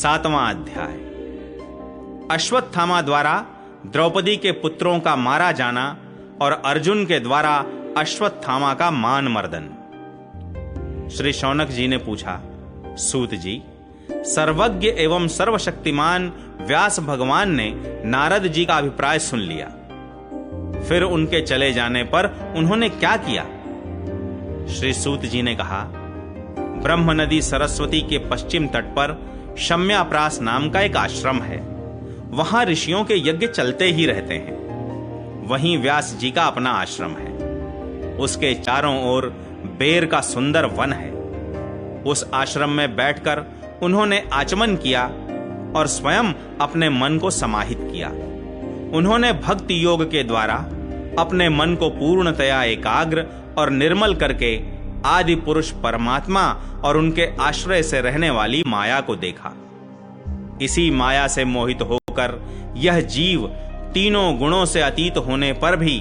7वां अध्याय। अश्वत्थामा द्वारा द्रौपदी के पुत्रों का मारा जाना और अर्जुन के द्वारा अश्वत्थामा का मान मर्दन। श्री शौनक जी ने पूछा, सूत जी, सर्वज्ञ एवं सर्वशक्तिमान व्यास भगवान ने नारद जी का अभिप्राय सुन लिया, फिर उनके चले जाने पर उन्होंने क्या किया? श्री सूत जी ने कहा, ब्रह्म नदी सरस्वती के पश्चिम तट पर शम्याप्रास नाम का एक आश्रम है। वहां ऋषियों के यज्ञ चलते ही रहते हैं। वहीं व्यास जी का अपना आश्रम है। उसके चारों ओर बेर का सुंदर वन है। उस आश्रम में बैठकर उन्होंने आचमन किया और स्वयं अपने मन को समाहित किया। उन्होंने भक्ति योग के द्वारा अपने मन को पूर्णतया एकाग्र और निर्मल करके आदि पुरुष परमात्मा और उनके आश्रय से रहने वाली माया को देखा। इसी माया से मोहित होकर यह जीव तीनों गुणों से अतीत होने पर भी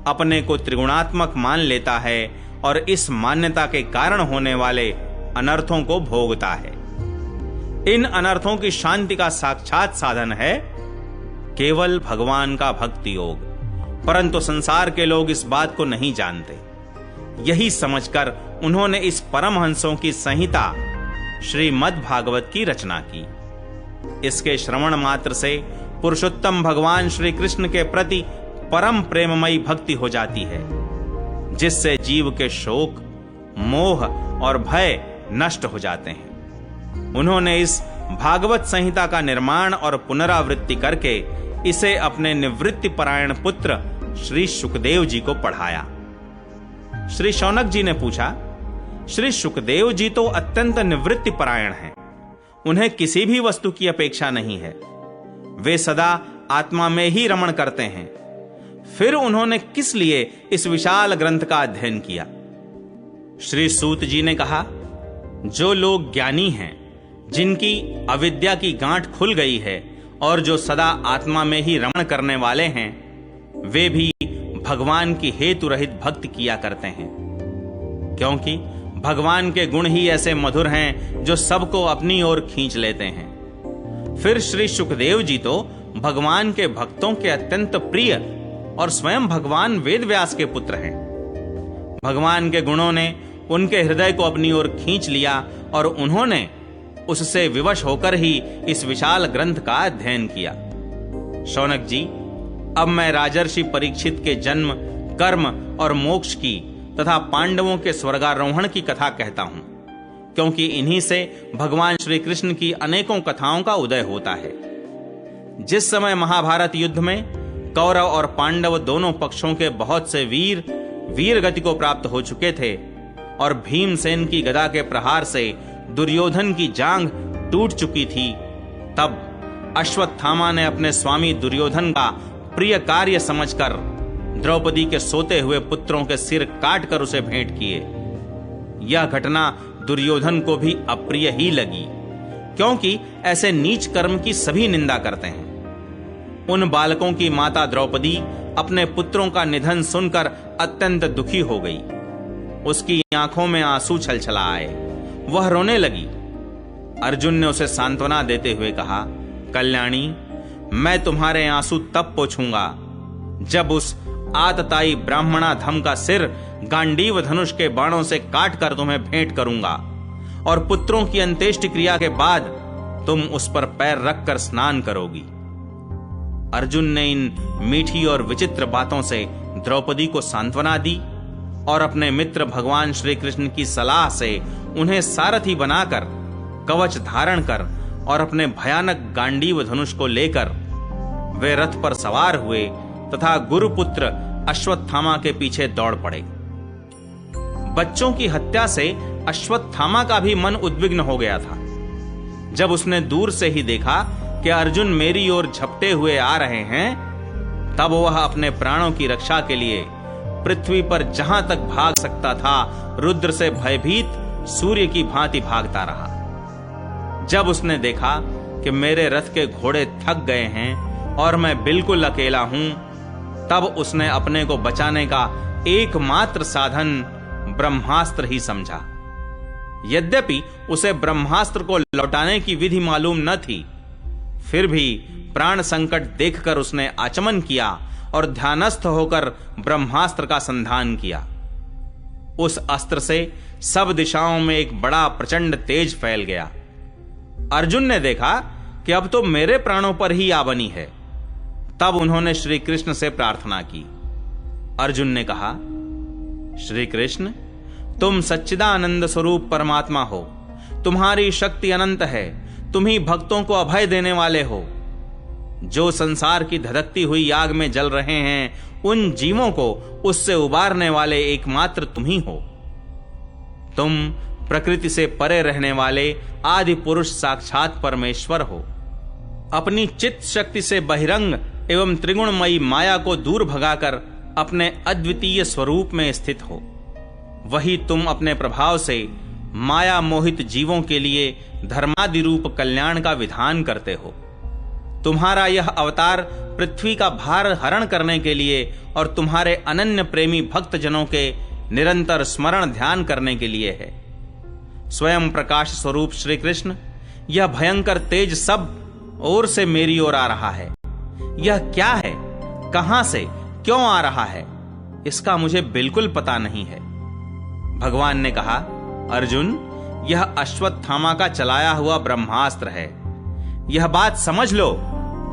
अपने को त्रिगुणात्मक मान लेता है और इस मान्यता के कारण होने वाले अनर्थों को भोगता है। इन अनर्थों की शांति का साक्षात साधन है केवल भगवान का भक्ति योग, परंतु संसार के लोग इस बात को नहीं जानते। यही समझकर उन्होंने इस परमहंसों की संहिता श्रीमद् भागवत की रचना की। इसके श्रवण मात्र से पुरुषोत्तम भगवान श्री कृष्ण के प्रति परम प्रेममयी भक्ति हो जाती है, जिससे जीव के शोक, मोह और भय नष्ट हो जाते हैं। उन्होंने इस भागवत संहिता का निर्माण और पुनरावृत्ति करके इसे अपने निवृत्ति परायण पुत्र श्री सुखदेव जी को पढ़ाया। श्री शौनक जी ने पूछा, श्री सुखदेव जी तो अत्यंत निवृत्ति परायण हैं। उन्हें किसी भी वस्तु की अपेक्षा नहीं है। वे सदा आत्मा में ही रमण करते हैं। फिर उन्होंने किस लिए इस विशाल ग्रंथ का अध्ययन किया? श्री सूत जी ने कहा, जो लोग ज्ञानी हैं, जिनकी अविद्या की गांठ खुल गई है और जो सदा आत्मा में ही रमण करने वाले हैं, वे भी भगवान की हेतु रहित भक्ति किया करते हैं, क्योंकि भगवान के गुण ही ऐसे मधुर हैं जो सबको अपनी ओर खींच लेते हैं। फिर श्री सुखदेव जी तो भगवान के भक्तों के अत्यंत प्रिय और स्वयं भगवान वेदव्यास के पुत्र हैं। भगवान के गुणों ने उनके हृदय को अपनी ओर खींच लिया और उन्होंने उससे विवश होकर ही इस विशाल ग्रंथ का अध्ययन किया। शौनक जी, अब मैं राजर्षि परीक्षित के जन्म, कर्म और मोक्ष की तथा पांडवों के स्वर्गारोहण की कथा कहता हूं, क्योंकि इन्हीं से भगवान श्री कृष्ण की अनेकों कथाओं का उदय होता है। जिस समय महाभारत युद्ध में कौरव और पांडव दोनों पक्षों के बहुत से वीर गति को प्राप्त हो चुके थे और भीमसेन की गदा के प्रहार से दुर्योधन की जांघ टूट चुकी थी, तब अश्वत्थामा ने अपने स्वामी दुर्योधन का प्रिय कार्य समझकर द्रौपदी के सोते हुए पुत्रों के सिर काटकर उसे भेंट किए। यह घटना दुर्योधन को भी अप्रिय ही लगी, क्योंकि ऐसे नीच कर्म की सभी निंदा करते हैं। उन बालकों की माता द्रौपदी अपने पुत्रों का निधन सुनकर अत्यंत दुखी हो गई। उसकी आंखों में आंसू छलछला आए। वह रोने लगी। अर्जुन ने उसे सांत्वना देते हुए कहा, कल्याणी, मैं तुम्हारे आंसू तब पोंछूंगा जब उस आतताई ब्राह्मणाधम का सिर गांडीव धनुष के बाणों से काटकर तुम्हें भेंट करूंगा और पुत्रों की अंत्येष्टि क्रिया के बाद तुम उस पर पैर रखकर स्नान करोगी। अर्जुन ने इन मीठी और विचित्र बातों से द्रौपदी को सांत्वना दी और अपने मित्र भगवान श्री कृष्ण की सलाह से उन्हें सारथी बनाकर कवच धारण कर और अपने भयानक गांडीव धनुष को लेकर वे रथ पर सवार हुए तथा गुरुपुत्र अश्वत्थामा के पीछे दौड़ पड़े। बच्चों की हत्या से अश्वत्थामा का भी मन उद्विग्न हो गया था। जब उसने दूर से ही देखा कि अर्जुन मेरी ओर झपटे हुए आ रहे हैं, तब वह अपने प्राणों की रक्षा के लिए पृथ्वी पर जहां तक भाग सकता था, रुद्र से भयभीत सूर्य की भांति भागता रहा। जब उसने देखा कि मेरे रथ के घोड़े थक गए हैं और मैं बिल्कुल अकेला हूं, तब उसने अपने को बचाने का एकमात्र साधन ब्रह्मास्त्र ही समझा। यद्यपि उसे ब्रह्मास्त्र को लौटाने की विधि मालूम न थी, फिर भी प्राण संकट देखकर उसने आचमन किया और ध्यानस्थ होकर ब्रह्मास्त्र का संधान किया। उस अस्त्र से सब दिशाओं में एक बड़ा प्रचंड तेज फैल गया। अर्जुन ने देखा कि अब तो मेरे प्राणों पर ही आ बनी है। तब उन्होंने श्री कृष्ण से प्रार्थना की। अर्जुन ने कहा, श्री कृष्ण, तुम सच्चिदानंद स्वरूप परमात्मा हो, तुम्हारी शक्ति अनंत है, तुम ही भक्तों को अभय देने वाले हो। जो संसार की धधकती हुई आग में जल रहे हैं, उन जीवों को उससे उबारने वाले एकमात्र तुम ही हो। तुम प्रकृति से परे रहने वाले आदि पुरुष साक्षात परमेश्वर हो। अपनी चित्त शक्ति से बहिरंग एवं त्रिगुणमयी माया को दूर भगाकर अपने अद्वितीय स्वरूप में स्थित हो। वही तुम अपने प्रभाव से माया मोहित जीवों के लिए धर्मादि रूप कल्याण का विधान करते हो। तुम्हारा यह अवतार पृथ्वी का भार हरण करने के लिए और तुम्हारे अनन्य प्रेमी भक्त जनों के निरंतर स्मरण ध्यान करने के लिए है। स्वयं प्रकाश स्वरूप श्री कृष्ण, यह भयंकर तेज सब ओर से मेरी ओर आ रहा है। यह क्या है, कहां से, क्यों आ रहा है, इसका मुझे बिल्कुल पता नहीं है। भगवान ने कहा, अर्जुन, यह अश्वत्थामा का चलाया हुआ ब्रह्मास्त्र है। यह बात समझ लो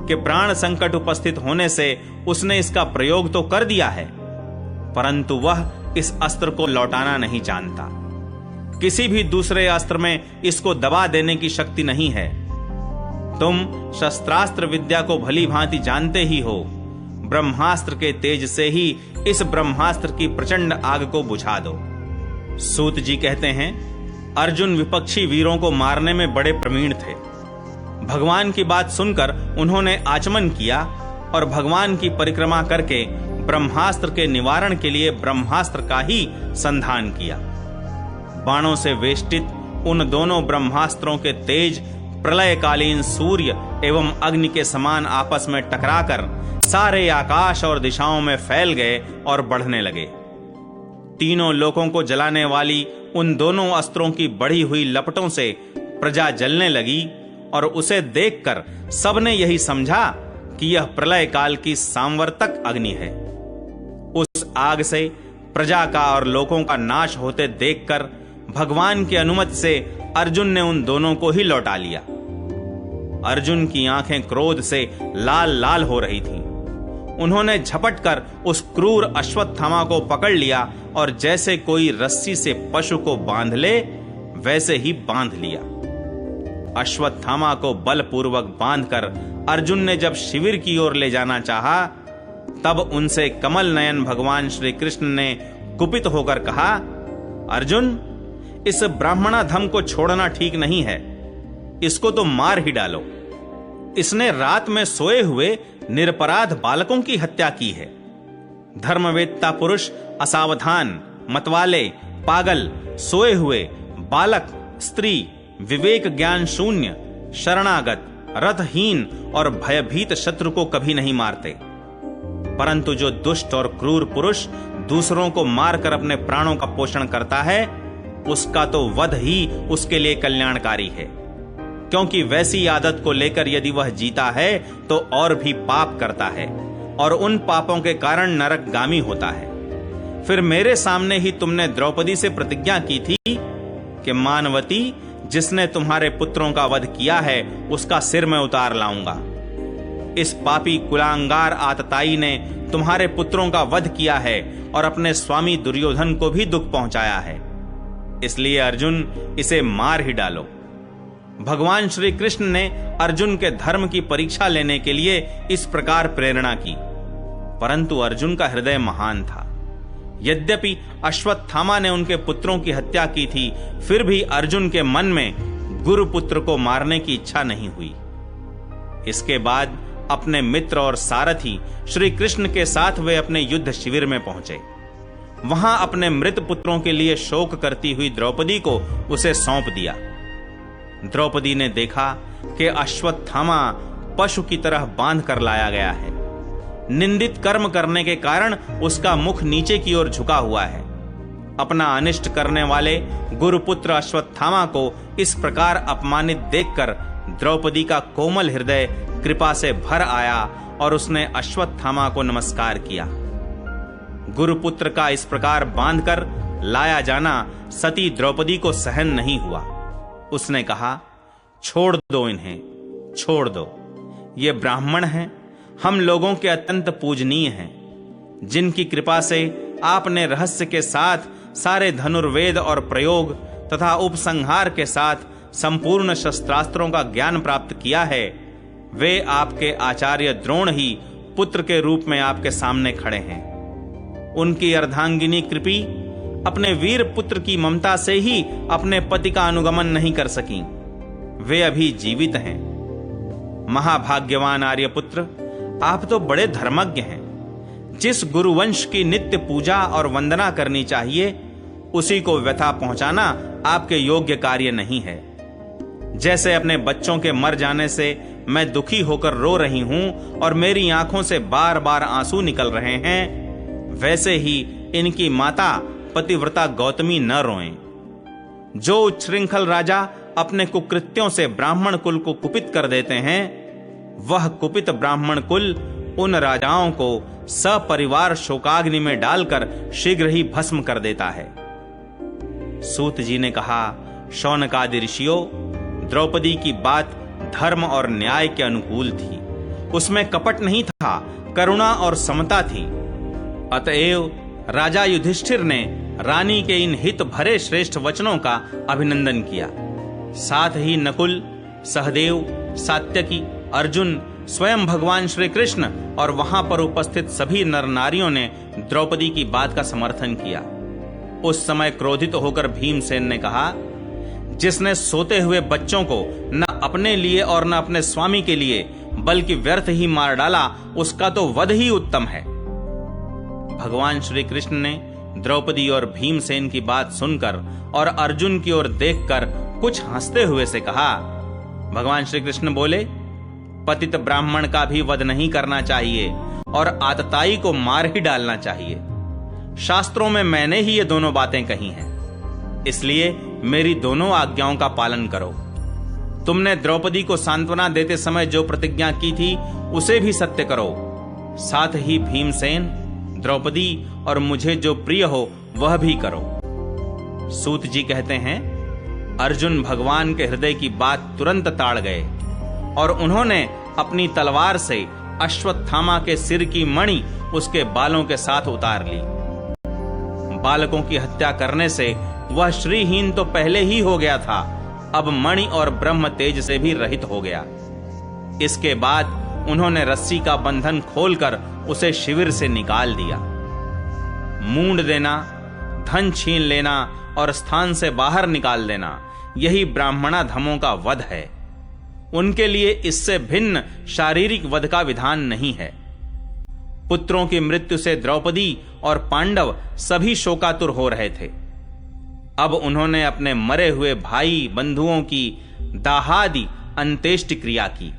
कि प्राण संकट उपस्थित होने से उसने इसका प्रयोग तो कर दिया है, परंतु वह इस अस्त्र को लौटाना नहीं जानता। किसी भी दूसरे अस्त्र में इसको दबा देने की शक्ति नहीं है। तुम शस्त्रास्त्र विद्या को भली भांति जानते ही हो। ब्रह्मास्त्र के तेज से ही इस ब्रह्मास्त्र की प्रचंड आग को बुझा दो। सूत जी कहते हैं, अर्जुन विपक्षी वीरों को मारने में बड़े प्रवीण थे। भगवान की बात सुनकर उन्होंने आचमन किया और भगवान की परिक्रमा करके ब्रह्मास्त्र के निवारण के लिए ब्रह्मास्त्र का ही संधान किया। बाणों से वेष्टित उन दोनों ब्रह्मास्त्रों के तेज प्रलयकालीन सूर्य एवं अग्नि के समान आपस में टकराकर सारे आकाश और दिशाओं में फैल गए और बढ़ने लगे। तीनों लोकों को जलाने वाली उन दोनों अस्त्रों की बढ़ी हुई लपटों से प्रजा जलने लगी और उसे देखकर सबने यही समझा कि यह प्रलय काल की सांवर्तक अग्नि है। उस आग से प्रजा का और लोकों का नाश होते देखकर भगवान की अनुमति से अर्जुन ने उन दोनों को ही लौटा लिया। अर्जुन की आंखें क्रोध से लाल लाल हो रही थीं। उन्होंने झपटकर उस क्रूर अश्वत्थामा को पकड़ लिया और जैसे कोई रस्सी से पशु को बांध ले, वैसे ही बांध लिया। अश्वत्थामा को बलपूर्वक बांधकर अर्जुन ने जब शिविर की ओर ले जाना चाहा, तब उनसे कमल नयन भगवान श्री कृष्ण ने कुपित होकर कहा, अर्जुन, इस ब्राह्मणाधम को छोड़ना ठीक नहीं है। इसको तो मार ही डालो। इसने रात में सोए हुए निरपराध बालकों की हत्या की है। धर्मवेत्ता पुरुष असावधान, मतवाले, पागल, सोए हुए बालक, स्त्री, विवेक ज्ञान शून्य, शरणागत, रथहीन और भयभीत शत्रु को कभी नहीं मारते, परंतु जो दुष्ट और क्रूर पुरुष दूसरों को मारकर अपने प्राणों का पोषण करता है, उसका तो वध ही उसके लिए कल्याणकारी है, क्योंकि वैसी आदत को लेकर यदि वह जीता है तो और भी पाप करता है और उन पापों के कारण नरकगामी होता है। फिर मेरे सामने ही तुमने द्रौपदी से प्रतिज्ञा की थी कि मानवती, जिसने तुम्हारे पुत्रों का वध किया है, उसका सिर मैं उतार लाऊंगा। इस पापी कुलांगार आतताई ने तुम्हारे पुत्रों का वध किया है और अपने स्वामी दुर्योधन को भी दुख पहुंचाया है। इसलिए अर्जुन, इसे मार ही डालो। भगवान श्री कृष्ण ने अर्जुन के धर्म की परीक्षा लेने के लिए इस प्रकार प्रेरणा की, परंतु अर्जुन का हृदय महान था। यद्यपि अश्वत्थामा ने उनके पुत्रों की हत्या की थी, फिर भी अर्जुन के मन में गुरुपुत्र को मारने की इच्छा नहीं हुई। इसके बाद अपने मित्र और सारथी श्री कृष्ण के साथ वे अपने युद्ध शिविर में पहुंचे। वहां अपने मृत पुत्रों के लिए शोक करती हुई द्रौपदी को उसे सौंप दिया। द्रौपदी ने देखा कि अश्वत्थामा पशु की तरह बांध कर लाया गया है। निंदित कर्म करने के कारण उसका मुख नीचे की ओर झुका हुआ है अपना अनिष्ट करने वाले गुरुपुत्र अश्वत्थामा को इस प्रकार अपमानित देखकर द्रौपदी का कोमल हृदय कृपा से भर आया और उसने अश्वत्थामा को नमस्कार किया। गुरुपुत्र का इस प्रकार बांधकर लाया जाना सती द्रौपदी को सहन नहीं हुआ। उसने कहा, छोड़ दो इन्हें, छोड़ दो। ये ब्राह्मण हैं, हम लोगों के अत्यंत पूजनीय हैं, जिनकी कृपा से आपने रहस्य के साथ सारे धनुर्वेद और प्रयोग तथा उपसंहार के साथ संपूर्ण शस्त्रास्त्रों का ज्ञान प्राप्त किया है। वे आपके आचार्य द्रोण ही पुत्र के रूप में आपके सामने खड़े हैं। उनकी अर्धांगिनी कृपी अपने वीर पुत्र की ममता से ही अपने पति का अनुगमन नहीं कर सकी। वे अभी जीवित हैं। महाभाग्यवान आर्यपुत्र, आप तो बड़े धर्मज्ञ हैं। जिस गुरुवंश की नित्य पूजा और वंदना करनी चाहिए, उसी को व्यथा पहुंचाना आपके योग्य कार्य नहीं है। जैसे अपने बच्चों के मर जाने से मैं दुखी होकर रो रही हूं और मेरी आंखों से बार बार आंसू निकल रहे हैं, वैसे ही इनकी माता पतिव्रता गौतमी न रोएं। जो उच्छृंखल राजा अपने कुकृत्यों से ब्राह्मण कुल को कुपित कर देते हैं, वह कुपित ब्राह्मण कुल उन राजाओं को सपरिवार शोकाग्नि में डालकर शीघ्र ही भस्म कर देता है। सूत जी ने कहा, शौनकादि ऋषियों, द्रौपदी की बात धर्म और न्याय के अनुकूल थी। उसमें कपट नहीं था, करुणा और समता थी। अतएव राजा युधिष्ठिर ने रानी के इन हित भरे श्रेष्ठ वचनों का अभिनंदन किया। साथ ही नकुल, सहदेव, सात्यकी, अर्जुन, स्वयं भगवान श्री कृष्ण और वहां पर उपस्थित सभी नर नारियों ने द्रौपदी की बात का समर्थन किया। उस समय क्रोधित होकर भीमसेन ने कहा, जिसने सोते हुए बच्चों को न अपने लिए और न अपने स्वामी के लिए बल्कि व्यर्थ ही मार डाला, उसका तो वध ही उत्तम है। भगवान श्री कृष्ण ने द्रौपदी और भीमसेन की बात सुनकर और अर्जुन की ओर देखकर कुछ हंसते हुए से कहा। भगवान श्री कृष्ण बोले, पतित ब्राह्मण का भी वध नहीं करना चाहिए और आतताई को मार ही डालना चाहिए। शास्त्रों में मैंने ही ये दोनों बातें कही हैं, इसलिए मेरी दोनों आज्ञाओं का पालन करो। तुमने द्रौपदी को सांत्वना देते समय जो प्रतिज्ञा की थी, उसे भी सत्य करो। साथ ही भीमसेन, द्रौपदी और मुझे जो प्रिय हो वह भी करो। सूत जी कहते हैं, अर्जुन भगवान के हृदय की बात तुरंत ताड़ गए और उन्होंने अपनी तलवार से अश्वत्थामा के सिर की मणि उसके बालों के साथ उतार ली। बालकों की हत्या करने से वह श्रीहीन तो पहले ही हो गया था, अब मणि और ब्रह्म तेज से भी रहित हो गया। इसके बाद उन्होंने रस्सी का बंधन खोलकर उसे शिविर से निकाल दिया। मूंड देना, धन छीन लेना और स्थान से बाहर निकाल देना, यही ब्राह्मणाधमों का वध है। उनके लिए इससे भिन्न शारीरिक वध का विधान नहीं है। पुत्रों की मृत्यु से द्रौपदी और पांडव सभी शोकातुर हो रहे थे। अब उन्होंने अपने मरे हुए भाई बंधुओं की दाहादि अंत्येष्टि क्रिया की।